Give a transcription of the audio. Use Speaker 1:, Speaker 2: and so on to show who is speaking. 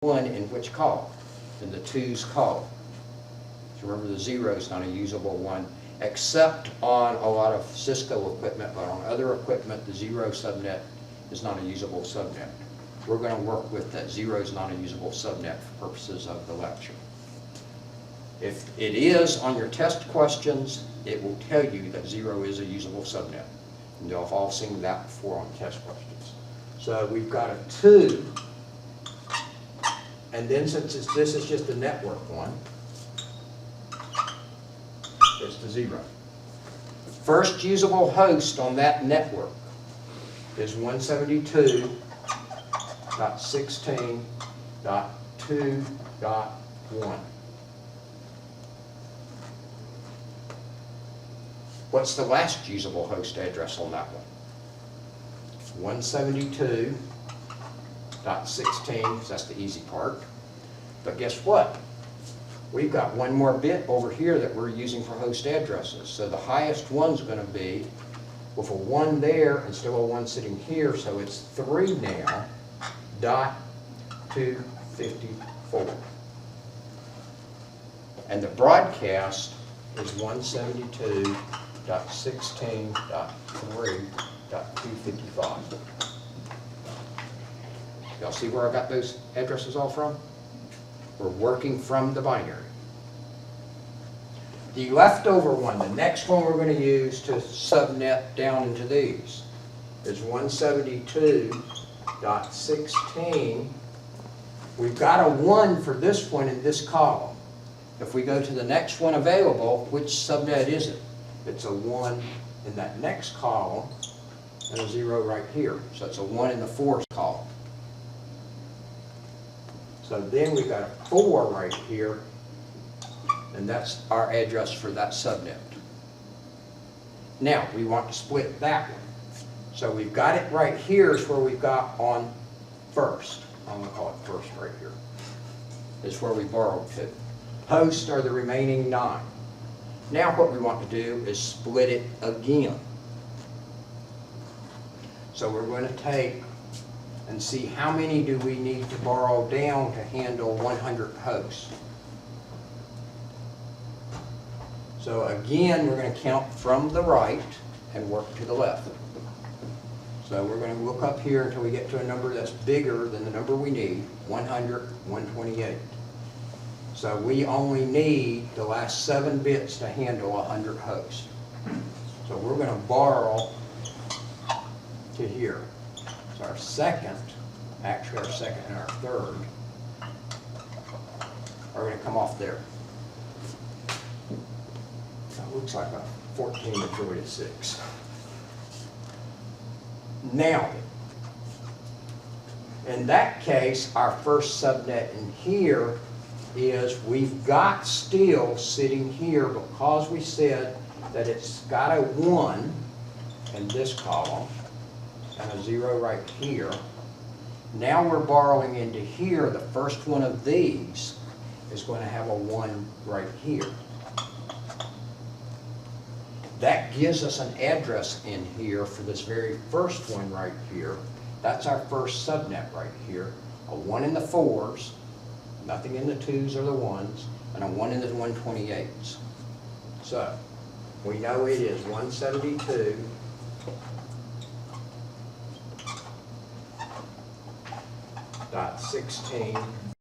Speaker 1: 1 in which column? In the 2's column. So remember, the 0 is not a usable one, except on a lot of Cisco equipment, but on other equipment, the 0 subnet is not a usable subnet. We're going to work with that 0 is not a usable subnet for purposes of the lecture. If it is on your test questions, it will tell you that 0 is a usable subnet. And you'll have all seen that before on test questions. So we've got a 2, and then since this is just a network one, it's the 0. First usable host on that network is 172.16.2.1. What's the last usable host address on that one? 172.16, that's the easy part. But guess what? We've got one more bit over here that we're using for host addresses. So the highest one's going to be with a 1 there and still a 1 sitting here, so it's 3 now, dot 254. And the broadcast is 172.16.3.255. Y'all see where I got those addresses all from? We're working from the binary. The leftover one, the next one we're going to use to subnet down into these, is 172.16. We've got a 1 for this one in this column. If we go to the next one available, which subnet is it? It's a 1 in that next column and a 0 right here. So it's a 1 in the 4th column. So then we've got a 4 right here, and that's our address for that subnet. Now, we want to split that one. So we've got it right here is where we've got on first. I'm going to call it first right here. Is where we borrowed to. Hosts are the remaining 9. Now what we want to do is split it again. So we're going to take and see how many do we need to borrow down to handle 100 hosts. So again, we're going to count from the right and work to the left. So we're going to look up here until we get to a number that's bigger than the number we need, 100, 128. So we only need the last 7 bits to handle 100 hosts. So we're going to borrow to here. So our second, actually our second and our third, are going to come off there. That looks like a 14 and 46. Now, in that case, our first subnet in here is we've got still sitting here because we said that it's got a 1 in this column and a 0 right here. Now we're borrowing into here. The first one of these is going to have a 1 right here. That gives us an address in here for this very first one right here. That's our first subnet right here. A 1 in the 4s, nothing in the 2s or the 1s, and a 1 in the 128s. So we know it is 172.16